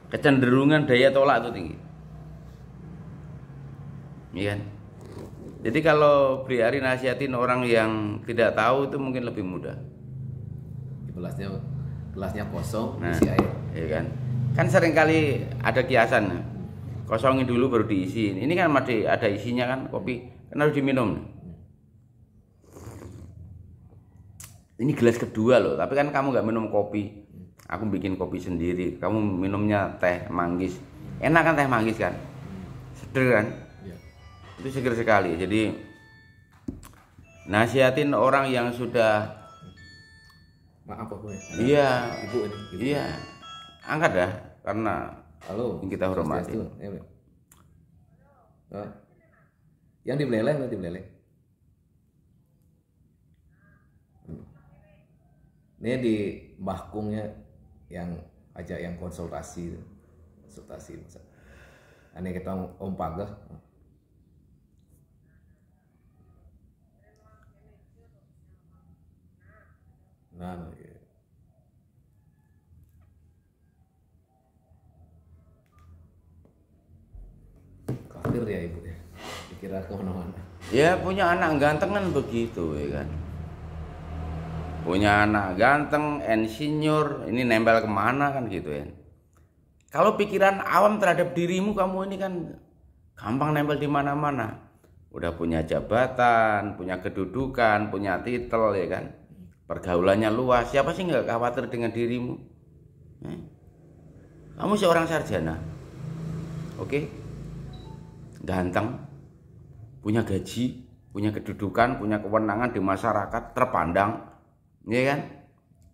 kecenderungan daya tolak itu tinggi. Iya kan? Jadi kalau Bri Ari nasihatin orang yang tidak tahu itu mungkin lebih mudah. Gelasnya kosong, Nah, isi air. iya kan? Kan seringkali ada kiasan. Kosongin dulu baru diisi. Ini kan masih ada isinya kan kopi, kan harus diminum. Ini gelas kedua loh, tapi kan kamu nggak minum kopi. Aku bikin kopi sendiri, kamu minumnya teh manggis. Enak kan teh manggis kan? Seger kan? Ya. Itu seger sekali. Jadi nasihatin orang yang sudah, Maaf aku ya. iya, Ibu ini. Ibu. iya, angkat dah karena Halo. yang kita hormati. Yang dibeleleng nanti beleleng. Ini di Mbahkungnya yang ajak yang konsultasi masa. Aneh kita Om Pagah. Nah, ya. Kafir ya ibu ya, dikira kemana-mana. Ya punya anak ganteng kan begitu ya kan. Punya anak ganteng, insinyur, ini nempel kemana kan gitu ya. Kalau pikiran awam terhadap dirimu, kamu ini kan gampang nempel di mana-mana. Udah punya jabatan, punya kedudukan, punya titel ya kan. Pergaulannya luas, siapa sih nggak khawatir dengan dirimu? Kamu seorang sarjana, oke? Ganteng, punya gaji, punya kedudukan, punya kewenangan di masyarakat, terpandang, ya kan?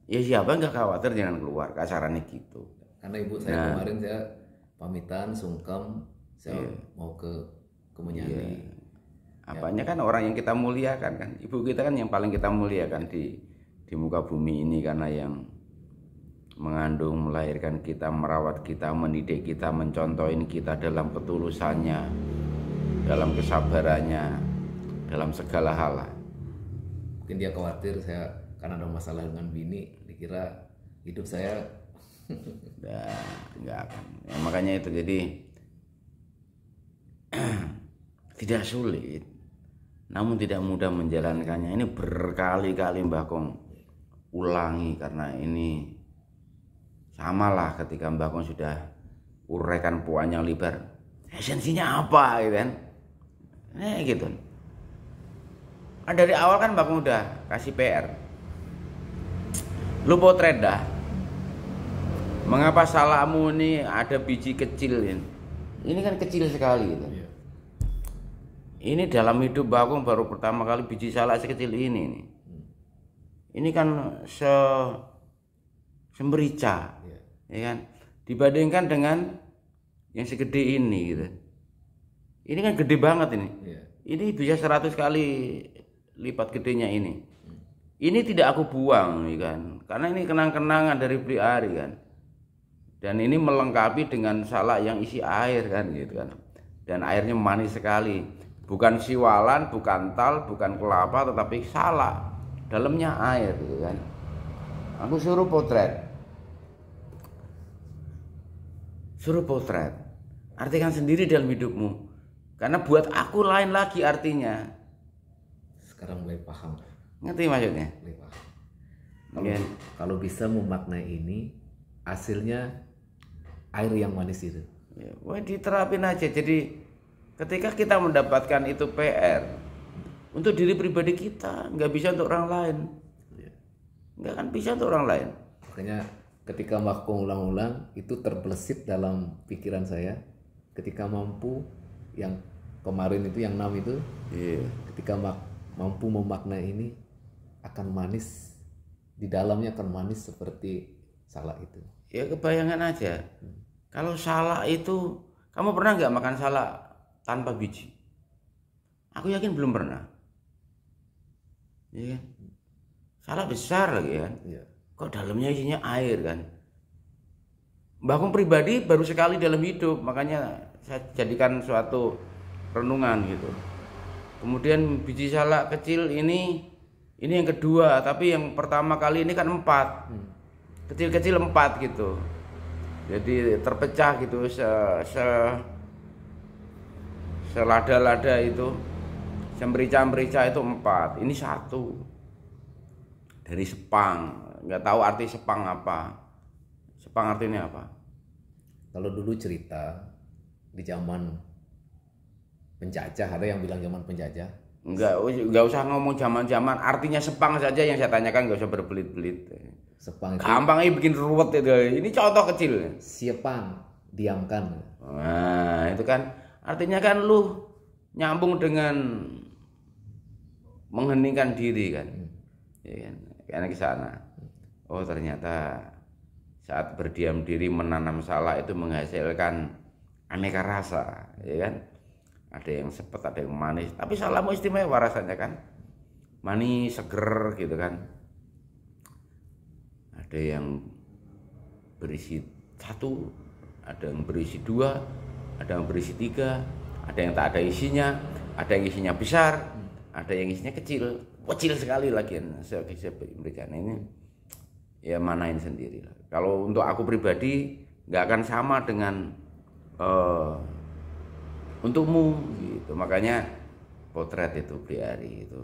Ya siapa nggak khawatir jangan keluar, kasarannya gitu. Karena ibu saya kemarin saya pamitan sungkem, saya mau ke Menyani. Apanya kan orang yang kita muliakan kan, ibu kita kan yang paling kita muliakan di muka bumi ini, karena yang mengandung, melahirkan kita, merawat kita, mendidik kita, mencontohin kita dalam ketulusannya, dalam kesabarannya, dalam segala hal. Mungkin dia khawatir saya karena ada masalah dengan bini, dikira hidup saya enggak akan. Ya, makanya itu jadi tidak sulit, namun tidak mudah menjalankannya. Ini berkali-kali Mbah Kong ulangi, karena ini samalah ketika Mbah Kong sudah uraikan panjang lebar, esensinya apa gitu kan, gitu. Kan dari awal kan Mbah Kong udah kasih PR, lu potret dah, mengapa salakmu ini ada biji kecil ini kan kecil sekali gitu. Ini dalam hidup Mbah Kong baru pertama kali biji salak sekecil ini nih. Ini kan semerica, ya kan? Dibandingkan dengan yang segede ini gitu. Ini kan gede banget ini. Ini bisa 100 kali lipat gedenya ini. Ini tidak aku buang, ya kan? Karena ini kenang-kenangan dari Bri Ari kan. Dan ini melengkapi dengan salak yang isi air kan gitu kan. Dan airnya manis sekali. Bukan siwalan, bukan tal, bukan kelapa, tetapi salak. Dalamnya air gitu kan. Aku suruh potret. Artikan sendiri dalam hidupmu. Karena buat aku lain lagi artinya. Sekarang mulai paham. Ngerti maksudnya? Mulai paham. Kalau bisa memaknai ini, hasilnya air yang manis itu. Ya, diterapin aja. Jadi ketika kita mendapatkan itu PR untuk diri pribadi kita, nggak bisa untuk orang lain. Nggak akan bisa untuk orang lain. Makanya ketika Mbah Kong ulang-ulang, itu terbesit dalam pikiran saya. Ketika mampu, yang kemarin itu yang 6 itu, ketika mampu memaknai ini, akan manis. Di dalamnya akan manis seperti salak itu. Ya kebayangan aja. Kalau salak itu, kamu pernah nggak makan salak tanpa biji? Aku yakin belum pernah. Iya kan? Salak besar lagi kan. Kok dalamnya isinya air kan. Mbah Kong pribadi baru sekali dalam hidup, makanya saya jadikan suatu renungan gitu. Kemudian biji salak kecil ini yang kedua, tapi yang pertama kali ini kan 4. Kecil-kecil 4 gitu. Jadi terpecah gitu, selada-lada itu, semerica-merica itu 4, ini 1 dari Sepang. Nggak tahu arti Sepang apa. Sepang artinya apa? Kalau dulu cerita di zaman penjajah, ada yang bilang zaman penjajah. Nggak usah ngomong zaman-zaman, artinya Sepang saja yang saya tanyakan, nggak usah berbelit-belit. Sepang itu gampang bikin ruwet itu. Ini contoh kecil. Siapang, diamkan. Nah, itu kan artinya kan lu nyambung dengan mengheningkan diri kan. Ya kan? Karena ke sana. Oh, ternyata saat berdiam diri menanam salak itu menghasilkan aneka rasa, ya kan? Ada yang sepet, ada yang manis, tapi salakmu istimewa rasanya kan. Manis, seger gitu kan. Ada yang berisi 1, ada yang berisi 2, ada yang berisi 3, ada yang tak ada isinya, ada yang isinya besar, ada yang isinya kecil sekali lagi. Mereka ini ya manain sendiri lah. Kalau untuk aku pribadi nggak akan sama dengan untukmu gitu. Makanya potret itu Briari itu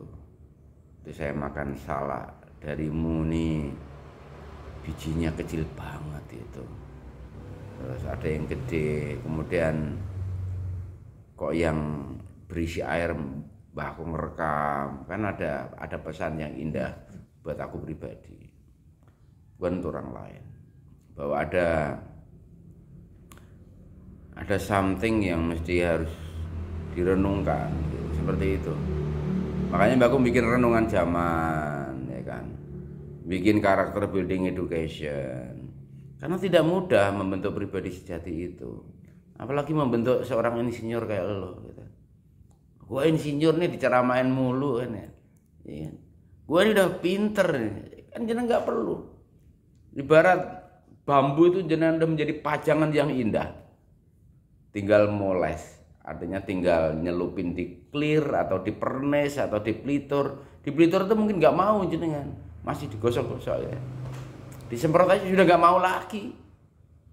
saya makan salak darimu nih, bijinya kecil banget itu, terus ada yang gede, kemudian kok yang berisi air Mbah aku ngerekam, kan ada pesan yang indah buat aku pribadi, bukan untuk orang lain, bahwa ada something yang mesti harus direnungkan gitu, seperti itu. Makanya Mbak aku bikin renungan zaman, ya kan, bikin karakter building education, karena tidak mudah membentuk pribadi sejati itu, apalagi membentuk seorang insinyur kayak lo gitu. Gua insinyur nih diceramain mulu kan ya. Gua ini udah pinter nih, kan jenengan nggak perlu. Ibarat bambu itu jenengan udah menjadi pajangan yang indah, tinggal moles, artinya tinggal nyelupin di clear atau di pernes atau di plitur. Di plitur itu mungkin nggak mau jenengan, masih digosok-gosok ya, disemprot aja sudah nggak mau lagi,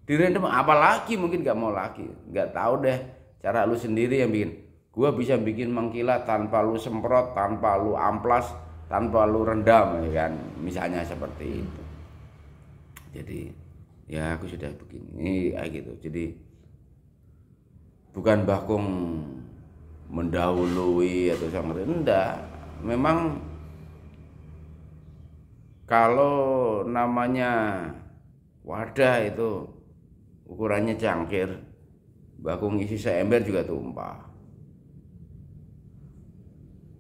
direndam apalagi mungkin nggak mau lagi. Nggak tahu deh, cara lu sendiri yang bikin. Gua bisa bikin mengkilat tanpa lu semprot, tanpa lu amplas, tanpa lu rendam, ya kan, misalnya seperti itu. Jadi ya aku sudah begini kayak gitu. Jadi bukan Mbah Kung mendahului atau sangat enggak. Memang kalau namanya wadah itu ukurannya cangkir, Mbah Kung isi seember juga tumpah.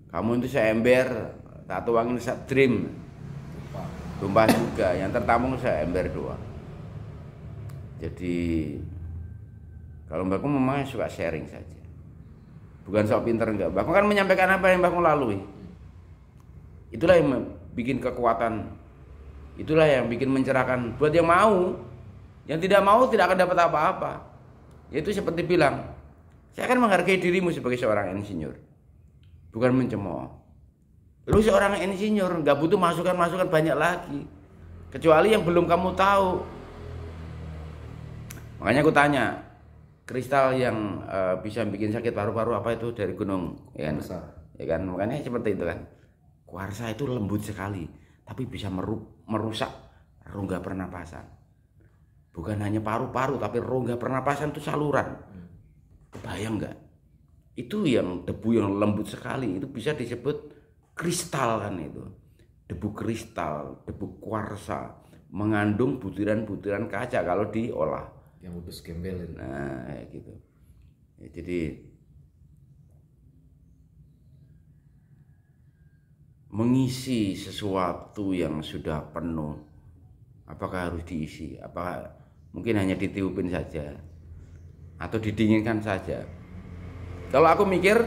Kamu itu seember, tak tuangin dream, tumpah juga. Yang tertampung seember doang. Jadi kalau Mbak Kung memang suka sharing saja, bukan sok pinter enggak. Mbak Kung kan menyampaikan apa yang Mbak Kung lalui. Itulah yang bikin kekuatan, itulah yang bikin mencerahkan buat yang mau. Yang tidak mau tidak akan dapat apa-apa. Yaitu seperti bilang, saya akan menghargai dirimu sebagai seorang insinyur, bukan mencemooh. Lu seorang insinyur nggak butuh masukan-masukan banyak lagi, kecuali yang belum kamu tahu. Makanya aku tanya, kristal yang bisa bikin sakit paru-paru apa itu dari gunung, ya kan? Ya kan, makanya seperti itu kan. Kuarsa itu lembut sekali, tapi bisa merusak rongga pernapasan. Bukan hanya paru-paru, tapi rongga pernapasan itu saluran. Kebayang nggak? Itu yang debu yang lembut sekali, itu bisa disebut kristal kan itu. Debu kristal, debu kuarsa, mengandung butiran-butiran kaca kalau diolah. Yang modus gembel itu. Nah, kayak gitu. Ya, jadi mengisi sesuatu yang sudah penuh, apakah harus diisi? Apakah mungkin hanya ditiupin saja atau didinginkan saja? Kalau aku mikir,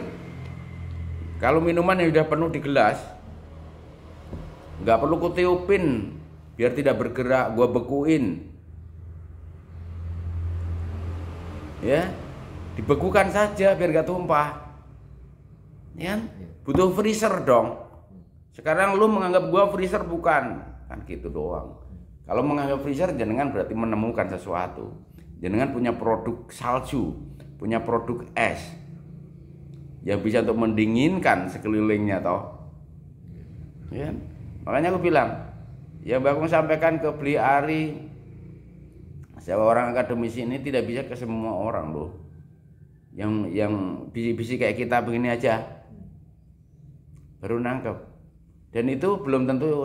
kalau minuman yang sudah penuh di gelas, nggak perlu kutiupin biar tidak bergerak, gua bekuin. Ya, dibekukan saja biar gak tumpah. Ya, butuh freezer dong. Sekarang lu menganggap gua freezer, bukan, kan gitu doang. Kalau menganggap freezer jenengan berarti menemukan sesuatu. Jenengan punya produk salju, punya produk es yang bisa untuk mendinginkan sekelilingnya toh. Ya. Makanya aku bilang, yang Mbak Kung sampaikan ke Bli Ari, saya orang akademisi ini tidak bisa ke semua orang loh. Yang bisi-bisi kayak kita begini aja baru nangkep. Dan itu belum tentu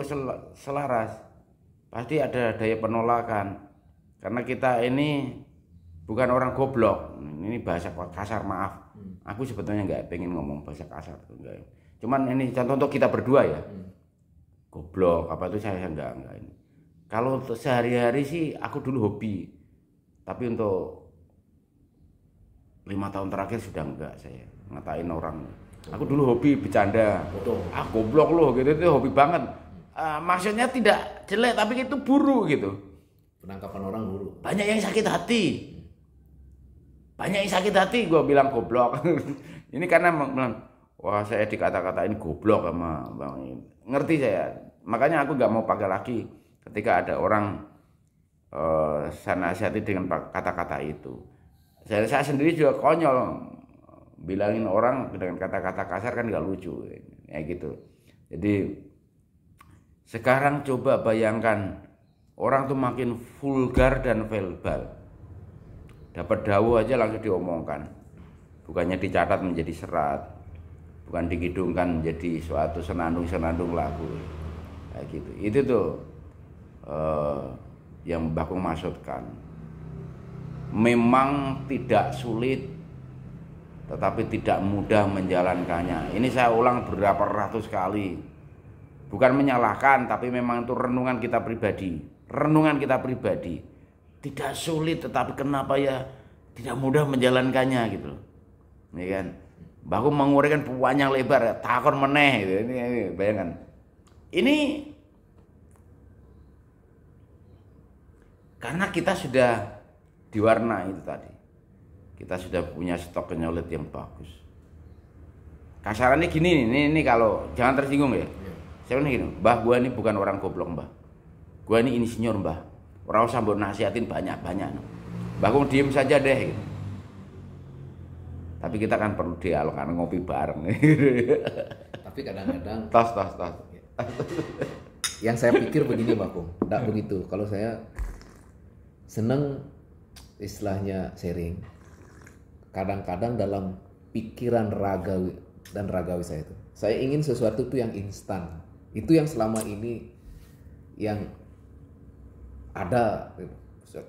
selaras. Pasti ada daya penolakan. Karena kita ini bukan orang goblok. Ini bahasa kasar, maaf. Aku sebetulnya nggak pengen ngomong bahasa kasar, enggak. Cuman ini contoh untuk kita berdua ya. Goblok apa itu saya enggak ini. Kalau untuk sehari-hari sih aku dulu hobi. Tapi untuk 5 tahun terakhir sudah enggak saya ngatain orang. Aku dulu hobi bercanda. Ah goblok loh gitu, itu hobi banget. Maksudnya tidak jelek tapi itu buruk gitu. Penangkapan orang buruk. Banyak yang sakit hati. Banyak yang sakit hati gue bilang goblok. Ini karena wah saya dikata-katain goblok sama Bang. Ngerti saya. Makanya aku nggak mau pakai lagi ketika ada orang saya nasihati dengan kata-kata itu. Saya sendiri juga konyol bilangin orang dengan kata-kata kasar kan nggak lucu ya gitu. Jadi sekarang coba bayangkan orang tuh makin vulgar dan verbal. Dapat dawuh aja langsung diomongkan. Bukannya dicatat menjadi serat. Bukan dikidungkan menjadi suatu senandung-senandung lagu. Kayak gitu. Itu tuh yang Mbak Kung maksudkan. Memang tidak sulit tetapi tidak mudah menjalankannya. Ini saya ulang berapa ratus kali. Bukan menyalahkan tapi memang itu renungan kita pribadi. Renungan kita pribadi. Tidak sulit tetapi kenapa ya tidak mudah menjalankannya gitu. Ini kan. Mbak Kung menguraikan panjang lebar ya, takon meneh gitu. Ini bayangkan. Ini karena kita sudah diwarna itu tadi. Kita sudah punya stok kenyolet yang bagus. Kasarannya gini nih, ini kalau jangan tersinggung ya. Saya bilang gini, Mbah gua ini bukan orang goblok Mbah. Gua ini insinyur Mbah. Orang usah mbok nasihatin banyak-banyak. Mbah Kung diem saja deh gitu. Tapi kita kan perlu dialog kan ngopi bareng. Tapi kadang-kadang tos. Yang saya pikir begini Mbak Kung, enggak begitu. Kalau saya senang istilahnya sharing. Kadang-kadang dalam pikiran ragawi saya itu, saya ingin sesuatu itu yang instan. Itu yang selama ini yang ada.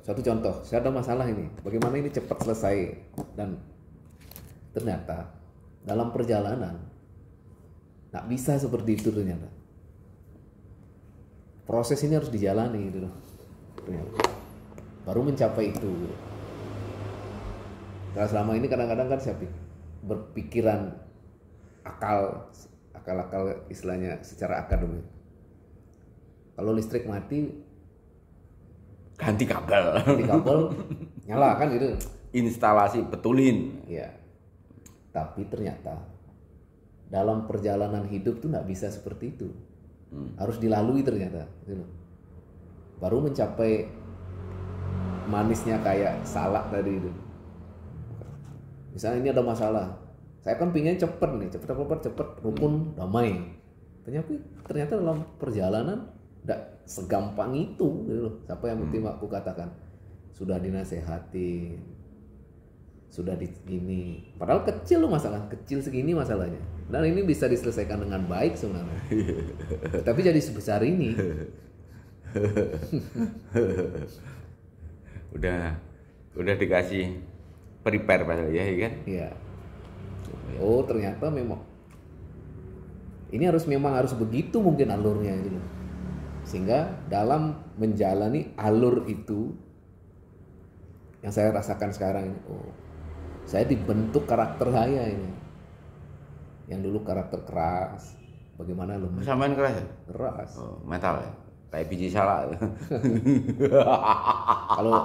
Suatu contoh, saya ada masalah ini, bagaimana ini cepat selesai, dan ternyata dalam perjalanan nggak bisa seperti itu ternyata. Proses ini harus dijalani gitu loh. Baru mencapai itu. Karena selama ini kadang-kadang kan saya berpikiran akal istilahnya secara akademik. Kalau listrik mati ganti kabel nyala kan gitu. Instalasi betulin. Iya. Tapi ternyata dalam perjalanan hidup tuh nggak bisa seperti itu. Harus dilalui ternyata gitu. Baru mencapai manisnya kayak salak tadi itu. Misalnya ini ada masalah, saya kan pinginnya cepet rukun damai. Ternyata dalam perjalanan tidak segampang itu gitu loh. Siapa yang penting aku katakan sudah dinasehati, sudah ini, padahal kecil loh masalah, kecil segini masalahnya. Dan ini bisa diselesaikan dengan baik sebenarnya. Tapi jadi sebesar ini. udah dikasih prepare padahal ya kan? Iya. Oh ternyata memang ini memang harus begitu mungkin alurnya gitu. Sehingga dalam menjalani alur itu yang saya rasakan sekarang ini, oh saya dibentuk karakter saya ini. Yang dulu karakter keras, bagaimana lu? Sampean keras? Keras. Oh, metal ya? Kayak biji salak. Kalau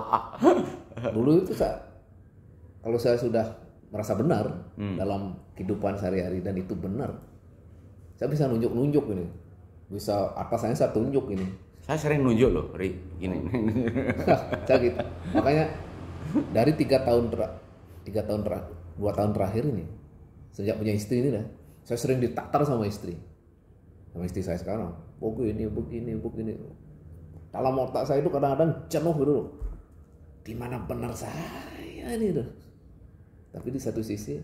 dulu itu kalau saya sudah merasa benar dalam kehidupan sehari-hari dan itu benar, saya bisa nunjuk ini, bisa atasannya saya tunjuk ini. Saya sering nunjuk loh, Ri, ini. Saya gitu. Makanya Dari 2 tahun terakhir ini, sejak punya istri ini dah, saya sering ditatar sama istri saya sekarang. Begini. Dalam otak saya itu kadang-kadang jenuh gitu loh. Di mana benar saya ini tuh. Tapi di satu sisi,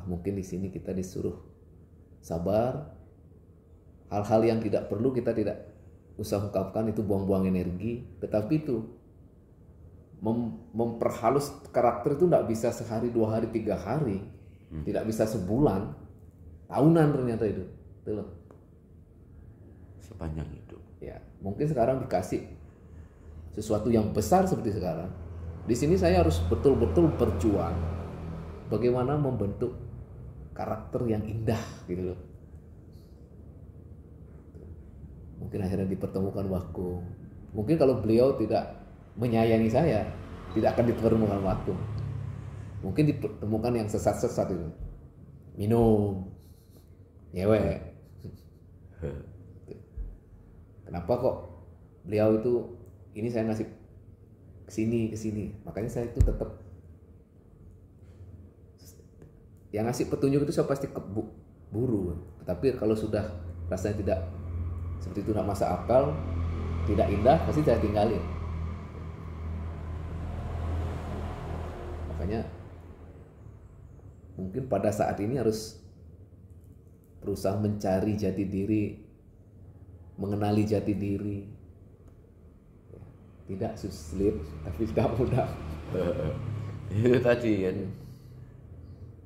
mungkin di sini kita disuruh sabar. Hal-hal yang tidak perlu kita tidak usah ungkapkan, itu buang-buang energi. Tetapi itu memperhalus karakter itu tidak bisa sehari, 2 hari, 3 hari, tidak bisa sebulan, tahunan ternyata itu loh. Sepanjang hidup. Ya, mungkin sekarang dikasih sesuatu yang besar seperti sekarang. Di sini saya harus betul-betul berjuang bagaimana membentuk karakter yang indah gitu loh. Mungkin akhirnya dipertemukan Wagung. Mungkin kalau beliau tidak menyayangi saya, tidak akan dipertemukan Wagung. Mungkin dipertemukan yang sesat-sesat itu. Minum, nyewe. Kenapa kok beliau itu ini saya ngasih kesini. Makanya saya itu tetap yang ngasih petunjuk itu saya pasti keburu. Tapi kalau sudah rasanya tidak seperti itu, tidak masuk akal, tidak indah, pasti saya tinggalin. Makanya mungkin pada saat ini harus berusaha mencari jati diri, mengenali jati diri. Tidak sulit, tapi tidak mudah. Itu tadi kan,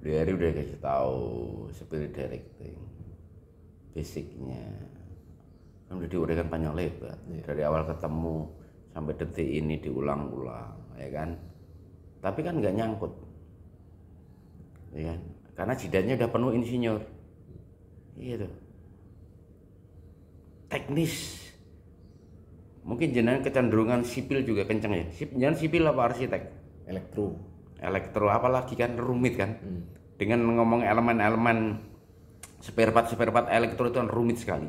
Hari udah kasih tahu spirit directing, basicnya. Kan udah diuraikan panjang lebar, dari awal ketemu sampai detik ini diulang-ulang, ya kan. Tapi kan nggak nyangkut, ya kan? Karena jidatnya udah penuh insinyur, gitu. Teknis, mungkin jenengan kecenderungan sipil juga kenceng ya. Jangan sipil apa arsitek? Elektro apalagi kan rumit kan. Dengan ngomong elemen-elemen spare part elektro itu kan rumit sekali.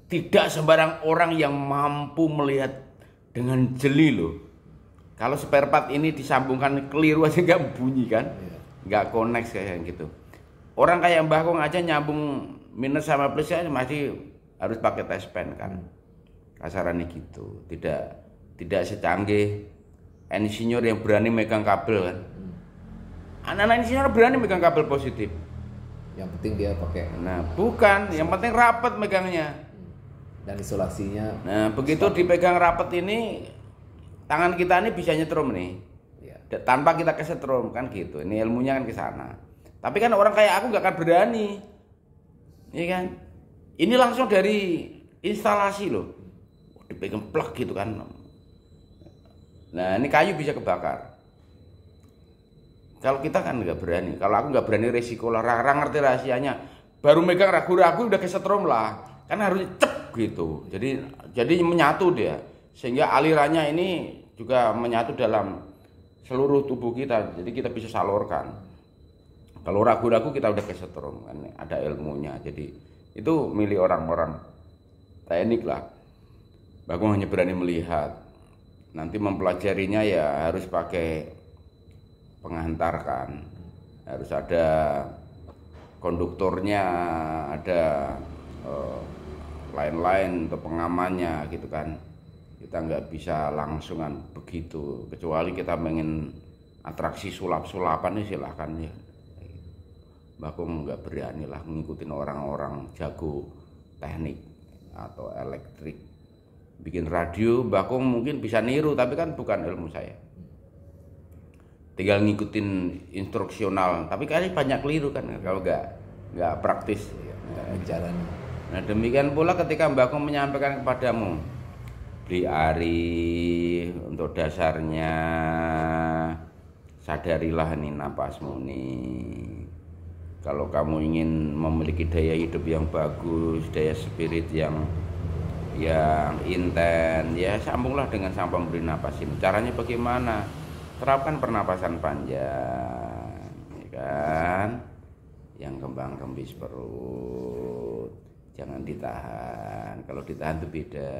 Tidak sembarang orang yang mampu melihat dengan jeli loh. Kalau spare part ini disambungkan keliru aja nggak bunyi kan, nggak connect kayak gitu. Orang kayak Mbah Kong aja nyambung minus sama plus aja masih harus pakai tes pen kan, kasarannya gitu. Tidak secanggih insinyur yang berani megang kabel kan. Anak-anak insinyur berani megang kabel positif. Yang penting dia pakai. Nah, bukan, yang penting rapat megangnya. Dan isolasinya. Nah, begitu dipegang rapat ini, tangan kita ini bisa nyetrum nih. Ya. Tanpa kita kesetrum kan gitu. Ini ilmunya kan ke sana. Tapi kan orang kayak aku nggak akan berani. Iya kan? Ini langsung dari instalasi loh. Dipegang plak gitu kan. Nah, ini kayu bisa kebakar. Kalau kita kan nggak berani, kalau aku nggak berani resiko lah, ngerti rahasianya. Baru megang ragu-ragu udah kesetrum lah, kan harus cep gitu. Jadi menyatu dia, sehingga alirannya ini juga menyatu dalam seluruh tubuh kita. Jadi kita bisa salurkan. Kalau ragu-ragu kita udah kesetrum, kan ada ilmunya. Jadi itu milik orang-orang teknik lah. Bagong hanya berani melihat. Nanti mempelajarinya ya harus pakai penghantar kan, harus ada konduktornya, ada lain-lain untuk pengamannya gitu kan. Kita nggak bisa langsungan begitu, kecuali kita pengen atraksi sulap-sulapan nih silahkan ya. Bagong nggak berani lah ngikutin orang-orang jago teknik atau elektrik. Bikin radio, Bagong mungkin bisa niru, tapi kan bukan ilmu saya. Tinggal ngikutin instruksional, tapi kali banyak keliru kan kalau nggak praktis. Jalan. Nah demikian pula ketika Mbak Kong menyampaikan kepadamu, beli ari untuk dasarnya, sadarilah ini napasmu nih. Kalau kamu ingin memiliki daya hidup yang bagus, daya spirit yang intens, ya sambunglah dengan sang pemberi napas ini. Caranya bagaimana? Terapkan pernapasan panjang, ya kan? Yang kembang kembis perut, jangan ditahan. Kalau ditahan itu beda.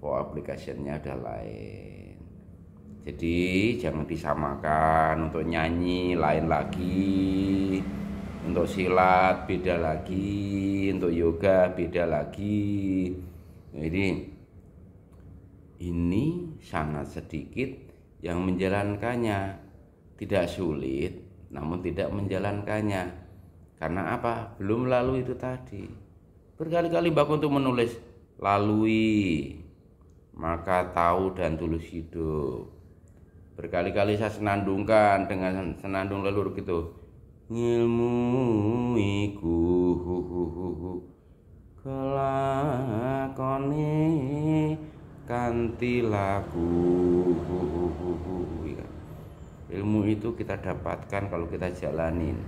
For application-nya udah lain. Jadi jangan disamakan. Untuk nyanyi lain lagi, untuk silat beda lagi, untuk yoga beda lagi. Jadi ini sangat sedikit yang menjalankannya. Tidak sulit, namun tidak menjalankannya. Karena apa? Belum lalu itu tadi. Berkali-kali Mbak untuk menulis lalui, maka tahu dan tulus hidup. Berkali-kali saya senandungkan dengan senandung leluhur gitu. Ngilmu iku kelakone kanthi laku. Ilmu itu kita dapatkan kalau kita jalanin.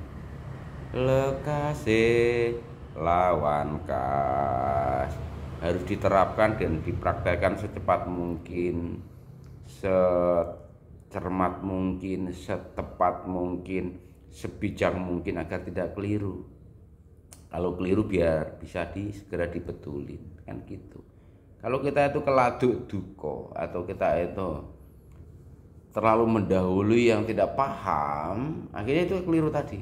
Lekase lawan kas, harus diterapkan dan dipraktekkan secepat mungkin, secermat mungkin, setepat mungkin, sebijak mungkin agar tidak keliru. Kalau keliru biar bisa segera dibetulin, kan gitu. Kalau kita itu keladuk duko atau kita itu terlalu mendahului yang tidak paham, akhirnya itu keliru tadi.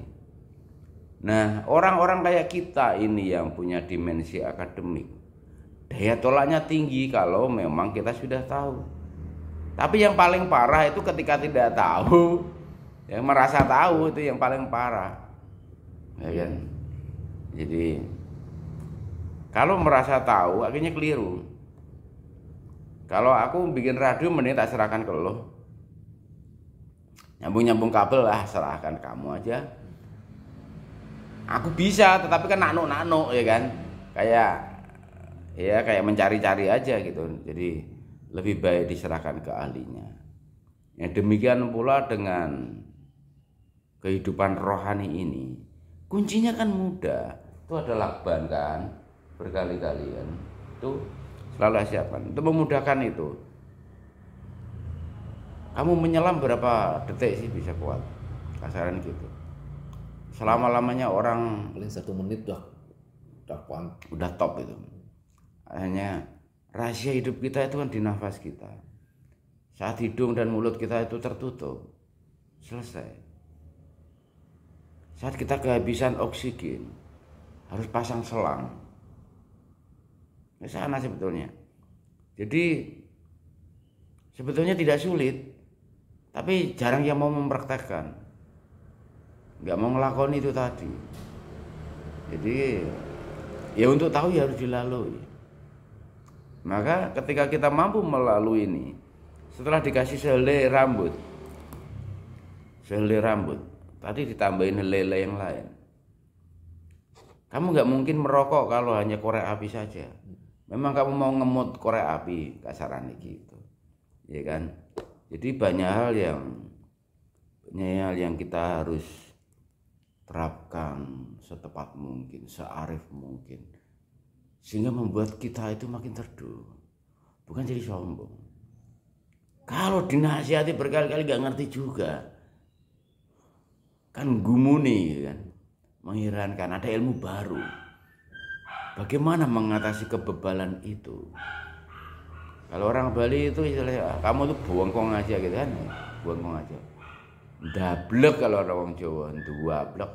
Nah, orang-orang kayak kita ini yang punya dimensi akademik, daya tolaknya tinggi kalau memang kita sudah tahu. Tapi yang paling parah itu ketika tidak tahu, yang merasa tahu itu yang paling parah, ya kan? Jadi kalau merasa tahu akhirnya keliru. Kalau aku bikin radio mending tak serahkan ke lo. Nyambung kabel lah, serahkan kamu aja. Aku bisa, tetapi kan nano ya kan, kayak mencari-cari aja gitu. Jadi lebih baik diserahkan ke ahlinya. Yang demikian pula dengan kehidupan rohani ini, kuncinya kan mudah. Itu ada lakban kan, berkali-kali kan. Itu selalu siapkan untuk memudahkan itu. Kamu menyelam berapa detik sih bisa kuat? Kasaran gitu. Selama-lamanya orang paling 1 menit udah top itu. Hanya rahasia hidup kita itu kan di nafas kita. Saat hidung dan mulut kita itu tertutup, selesai. Saat kita kehabisan oksigen, harus pasang selang. Ke sana sebetulnya. Jadi sebetulnya tidak sulit, tapi jarang yang mau mempraktekkan, nggak mau ngelakoni itu tadi. Jadi ya untuk tahu ya harus dilalui. Maka ketika kita mampu melalui ini, setelah dikasih sehelai rambut, tadi ditambahin helai yang lain. Kamu nggak mungkin merokok kalau hanya korek api saja. Memang kamu mau ngemut korek api, kasarannya gitu, ya kan? Jadi banyak hal yang kita harus terapkan setepat mungkin, searif mungkin, sehingga membuat kita itu makin teduh, bukan jadi sombong. Kalau dinasihati berkali-kali gak ngerti juga, kan gumuni kan, mengherankan. Ada ilmu baru, bagaimana mengatasi kebebalan itu. Kalau orang Bali itu istilahnya, kamu tuh bongkong aja gitu kan, bongkong aja. Dablek kalau orang Jawa, dua blek,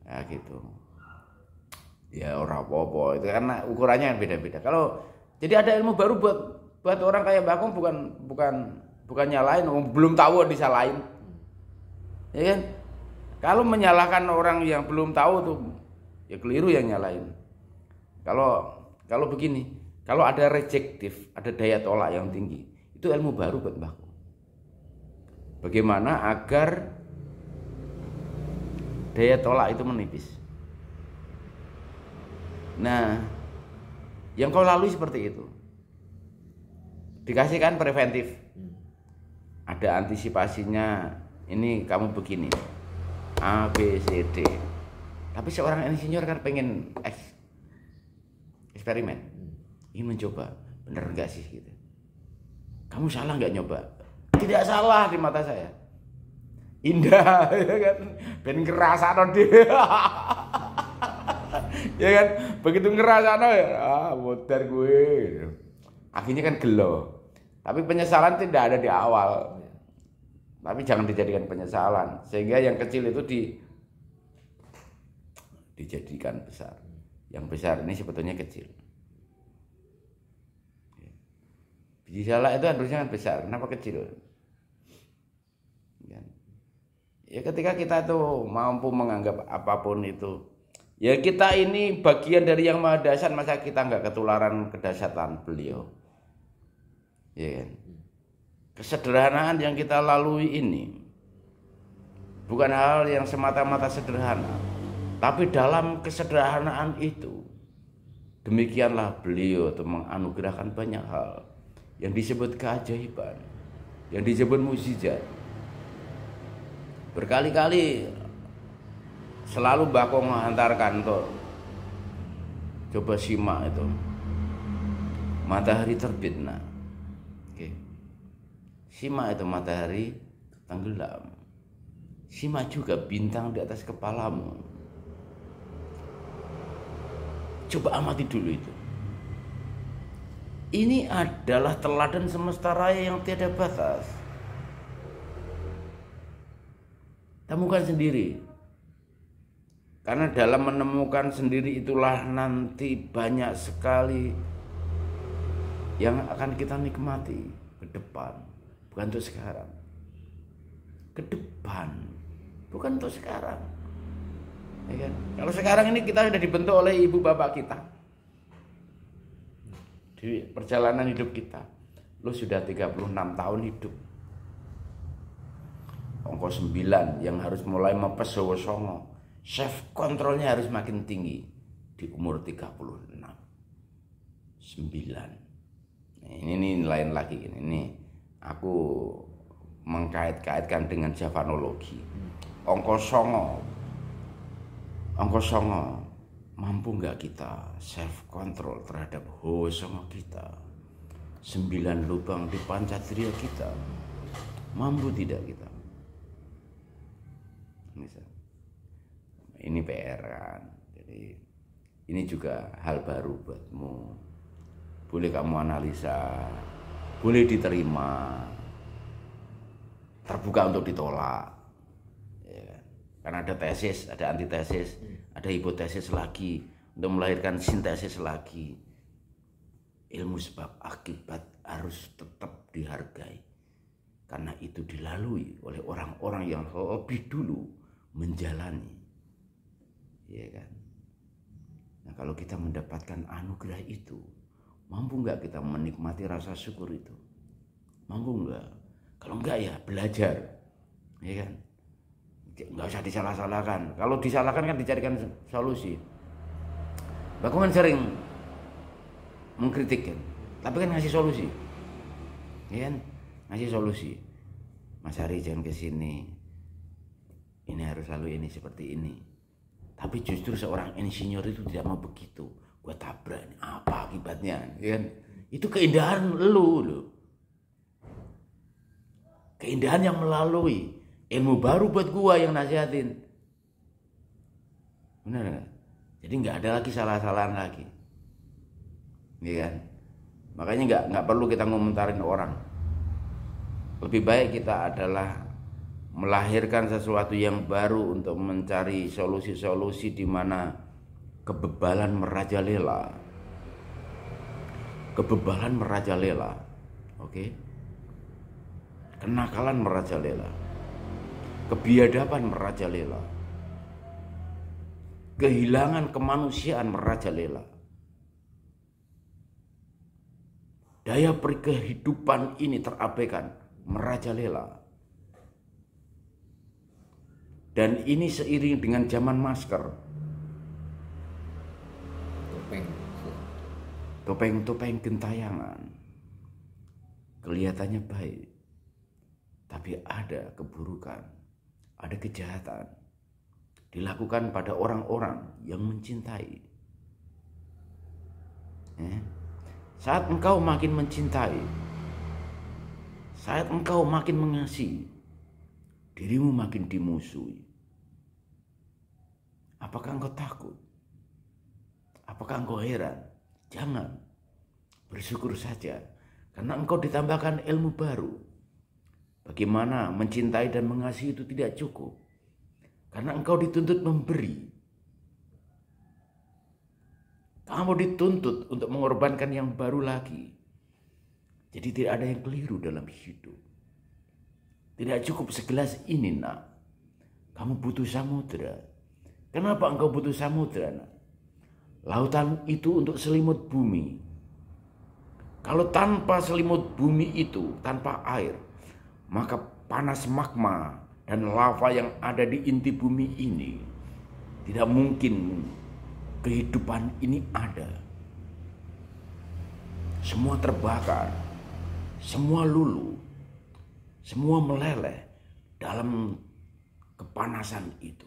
ya gitu. Ya orang apa-apa itu karena ukurannya kan beda-beda. Kalau jadi ada ilmu baru buat orang kayak Bakung bukan nyalain, belum tahu disalahin, ya kan? Kalau menyalahkan orang yang belum tahu tuh, ya keliru yang nyalain. Kalau begini. Kalau ada rejektif, ada daya tolak yang tinggi, itu ilmu baru buat Mbahku. Bagaimana agar daya tolak itu menipis. Nah, yang kau lalui seperti itu. Dikasihkan preventif. Ada antisipasinya, ini kamu begini. A, B, C, D. Tapi seorang insinyur kan pengen eksperimen. Ingin mencoba, bener enggak sih gitu. Kamu salah nggak nyoba? Tidak salah di mata saya. Indah, ya kan? Ben ngerasakno dia. Ya kan? Begitu ngerasakno ya, modar gue. Akhirnya kan gelo. Tapi penyesalan tidak ada di awal. Tapi jangan dijadikan penyesalan, sehingga yang kecil itu dijadikan besar. Yang besar ini sebetulnya kecil. Biji salak itu harusnya kan besar, kenapa kecil? Ya ketika kita tuh mampu menganggap apapun itu, ya kita ini bagian dari yang maha dahsyat, masa kita nggak ketularan kedahsyatan beliau? Ya kan? Kesederhanaan yang kita lalui ini bukan hal yang semata-mata sederhana, tapi dalam kesederhanaan itu demikianlah beliau tuh menganugerahkan banyak hal yang disebut keajaiban, yang disebut mukjizat. Berkali-kali selalu Mbah Kong menghantarkan tuh, coba simak itu matahari terbit, nah, oke. Simak itu matahari tenggelam, simak juga bintang di atas kepalamu. Coba amati dulu itu. Ini adalah teladan semesta raya yang tiada batas. Temukan sendiri. Karena dalam menemukan sendiri itulah nanti banyak sekali yang akan kita nikmati ke depan. Bukan untuk sekarang. Ke depan. Bukan untuk sekarang. Ya kan? Kalau sekarang ini kita sudah dibentuk oleh ibu bapak kita. Di perjalanan hidup kita. Lu sudah 36 tahun hidup. Angka 9 yang harus mulai mepes songo. Self kontrolnya harus makin tinggi di umur 36. 9. Nah, ini lain lagi ini aku mengkait-kaitkan dengan javanologi. Angka songo mampu nggak kita self control terhadap hawa songo kita? 9 lubang di pancatria kita, mampu tidak kita? Ini PR kan. Jadi ini juga hal baru buatmu. Boleh kamu analisa, boleh diterima, terbuka untuk ditolak. Ya, karena ada tesis, ada antitesis, ada hipotesis lagi, untuk melahirkan sintesis lagi. Ilmu sebab akibat harus tetap dihargai, karena itu dilalui oleh orang-orang yang lebih dulu menjalani. Ya kan? Nah, kalau kita mendapatkan anugerah itu, mampu nggak kita menikmati rasa syukur itu? Mampu nggak? Kalau nggak ya belajar, ya kan? Nggak usah disalah-salahkan. Kalau disalahkan kan dicarikan solusi. Mbak kan sering mengkritik kan, tapi kan ngasih solusi, ya kan? Ngasih solusi. Mas Hari jangan ke sini. Ini harus lalu ini seperti ini. Tapi justru seorang insinyur itu tidak mau begitu. Gua tabrak, apa akibatnya? Ya kan? Itu keindahan lu loh. Keindahan yang melalui ilmu baru buat gua yang nasihatin. Benar nggak? Jadi nggak ada lagi salah-salahan lagi. Ya kan? Makanya nggak perlu kita ngomentarin orang. Lebih baik kita adalah melahirkan sesuatu yang baru untuk mencari solusi-solusi di mana kebebalan merajalela. Kebebalan merajalela. Oke? Kenakalan merajalela. Kebiadaban merajalela. Kehilangan kemanusiaan merajalela. Daya kehidupan ini terabaikan, merajalela. Dan ini seiring dengan zaman masker. Topeng gentayangan. Kelihatannya baik. Tapi ada keburukan, ada kejahatan. Dilakukan pada orang-orang yang mencintai. Saat engkau makin mencintai, saat engkau makin mengasihi, dirimu makin dimusuhi. Apakah engkau takut? Apakah engkau heran? Jangan. Bersyukur saja. Karena engkau ditambahkan ilmu baru. Bagaimana mencintai dan mengasihi itu tidak cukup. Karena engkau dituntut memberi. Kamu dituntut untuk mengorbankan yang baru lagi. Jadi tidak ada yang keliru dalam hidup. Tidak cukup segelas ini, nak. Kamu butuh samudera. Kenapa engkau butuh samudera, nak? Lautan itu untuk selimut bumi. Kalau tanpa selimut bumi itu, tanpa air, maka panas magma dan lava yang ada di inti bumi ini tidak mungkin kehidupan ini ada. Semua terbakar, semua luluh, semua meleleh dalam kepanasan itu.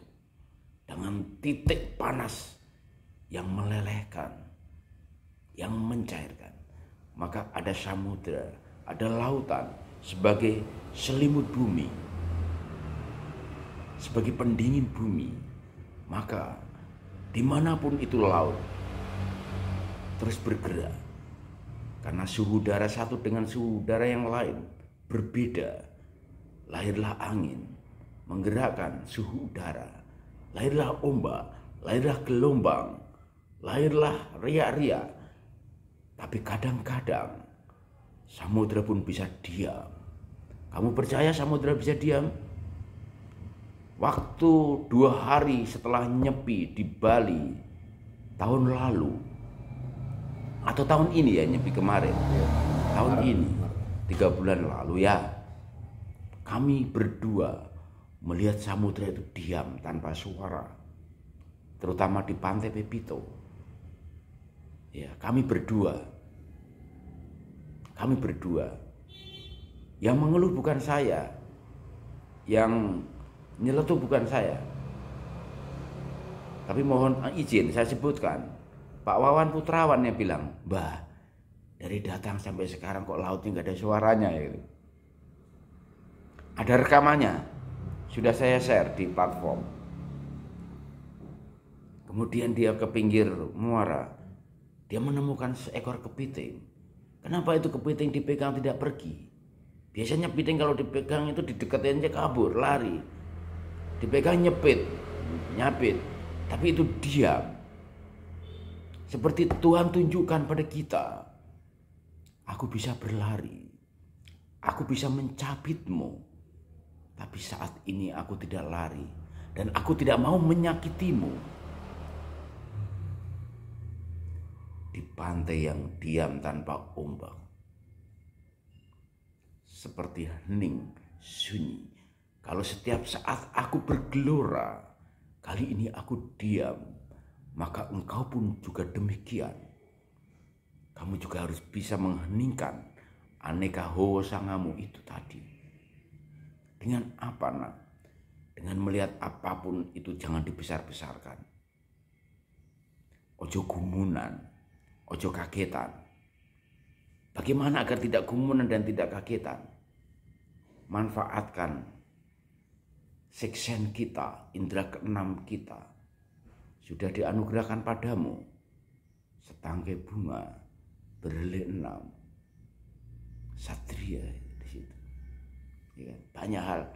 Dengan titik panas yang melelehkan, yang mencairkan. Maka ada samudera, ada lautan sebagai selimut bumi, sebagai pendingin bumi. Maka dimanapun itu laut terus bergerak. Karena suhu udara satu dengan suhu udara yang lain berbeda. Lahirlah angin, menggerakkan suhu udara. Lahirlah ombak, lahirlah gelombang, lahirlah riak-riak. Tapi kadang-kadang samudera pun bisa diam. Kamu percaya samudera bisa diam? Waktu 2 hari setelah nyepi di Bali tahun lalu, atau tahun ini ya, nyepi kemarin, tahun ini 3 bulan lalu ya, kami berdua melihat samudera itu diam tanpa suara, terutama di Pantai Pepito. Ya, kami berdua. Yang mengeluh bukan saya, yang nyeletuk bukan saya. Tapi mohon izin saya sebutkan, Pak Wawan Putrawan yang bilang, "Mbah, dari datang sampai sekarang kok lautnya nggak ada suaranya." Gitu. Ada rekamannya, sudah saya share di platform. Kemudian dia ke pinggir muara, dia menemukan seekor kepiting. Kenapa itu kepiting dipegang tidak pergi? Biasanya kepiting kalau dipegang itu didekatin aja kabur, lari. Dipegang nyapit. Tapi itu diam. Seperti Tuhan tunjukkan pada kita. Aku bisa berlari. Aku bisa mencabitmu. Tapi saat ini aku tidak lari. Dan aku tidak mau menyakitimu. Di pantai yang diam tanpa ombak. Seperti hening, sunyi. Kalau setiap saat aku bergelora, kali ini aku diam, maka engkau pun juga demikian. Kamu juga harus bisa mengheningkan aneka hosangamu itu tadi. Dengan apa, nak? Dengan melihat apapun itu jangan dibesar-besarkan. Ojo gumunan. Ojo kagetan. Bagaimana agar tidak gumunan dan tidak kagetan? Manfaatkan siksen kita, indera keenam kita. Sudah dianugerahkan padamu setangkai bunga berhelai 6. Satria di situ. Ya, banyak hal.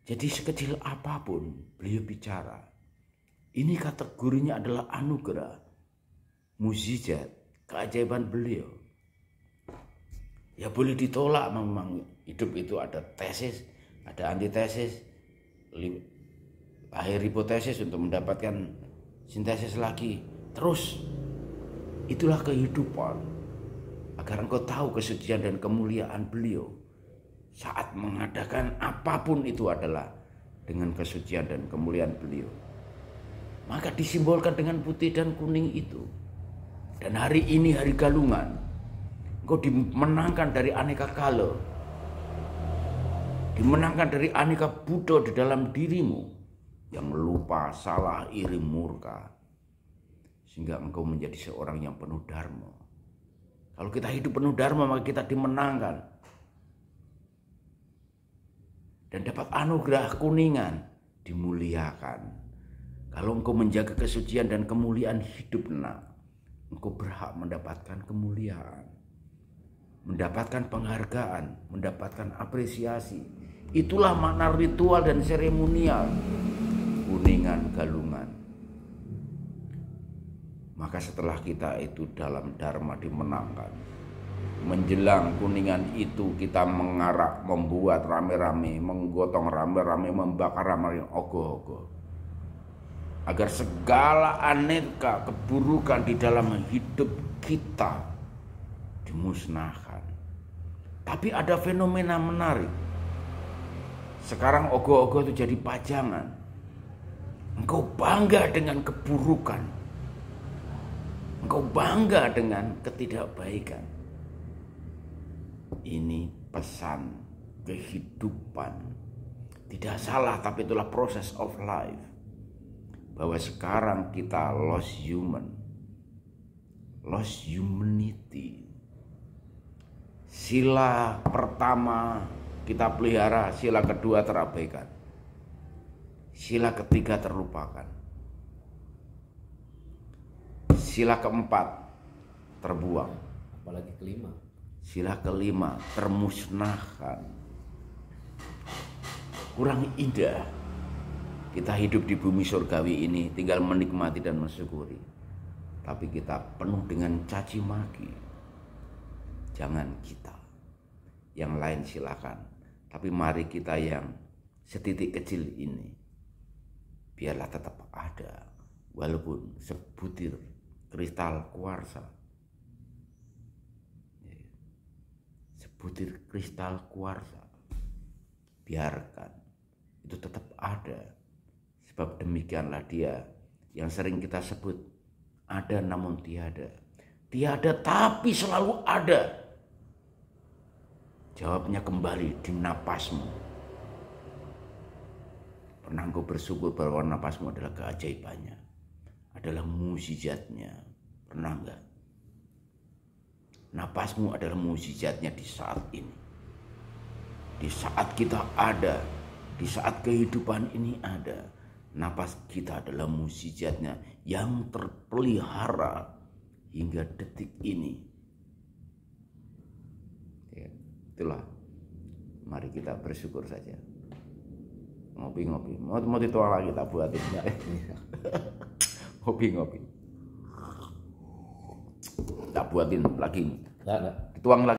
Jadi sekecil apapun beliau bicara. Ini kategorinya adalah anugerah. Mukjizat, keajaiban beliau. Ya boleh ditolak memang, hidup itu ada tesis, ada antitesis, lahir hipotesis untuk mendapatkan sintesis lagi. Terus itulah kehidupan. Agar engkau tahu kesucian dan kemuliaan beliau. Saat mengadakan apapun itu adalah dengan kesucian dan kemuliaan beliau. Maka disimbolkan dengan putih dan kuning itu. Dan hari ini hari galungan, engkau dimenangkan dari aneka kala, dimenangkan dari aneka budo di dalam dirimu yang lupa, salah, iri, murka, sehingga engkau menjadi seorang yang penuh dharma. Kalau kita hidup penuh dharma, maka kita dimenangkan dan dapat anugerah kuningan, dimuliakan. Kalau engkau menjaga kesucian dan kemuliaan hidup, nak, engkau berhak mendapatkan kemuliaan. mendapatkan penghargaan, mendapatkan apresiasi. Itulah makna ritual dan seremonial Kuningan Galungan. Maka setelah kita itu dalam Dharma dimenangkan, menjelang Kuningan itu kita mengarak, membuat rame-rame, menggotong rame-rame, membakar rame-rame, ogoh-ogoh, agar segala aneka keburukan di dalam hidup kita dimusnahkan. Tapi ada fenomena menarik. Sekarang ogoh-ogoh itu jadi pajangan. Engkau bangga dengan keburukan. Engkau bangga dengan ketidakbaikan. Ini pesan kehidupan. Tidak salah, tapi itulah proses of life. Bahwa sekarang kita lost humanity. Sila pertama kita pelihara, sila kedua terabaikan, sila ketiga terlupakan, sila keempat terbuang, apalagi kelima, sila kelima termusnahkan. Kurang indah kita hidup di bumi surgawi ini, tinggal menikmati dan mensyukuri, tapi kita penuh dengan caci maki. Jangan kita, yang lain silakan, tapi mari kita yang setitik kecil ini biarlah tetap ada, walaupun sebutir kristal kuarsa. Sebutir kristal kuarsa, biarkan itu tetap ada. Sebab demikianlah dia yang sering kita sebut ada namun tiada. Tiada tapi selalu ada. Jawabnya kembali di napasmu. Pernah engkau bersyukur bahwa napasmu adalah keajaibannya, adalah mukjizatnya? Pernah enggak? Napasmu adalah mukjizatnya di saat ini. Di saat kita ada, di saat kehidupan ini ada, napas kita adalah mukjizatnya yang terpelihara hingga detik ini. Itulah, mari kita bersyukur saja. Ngopi-ngopi, mau dituang lagi tak buatin. Ngopi-ngopi, tak buatin lagi. Dituang lagi.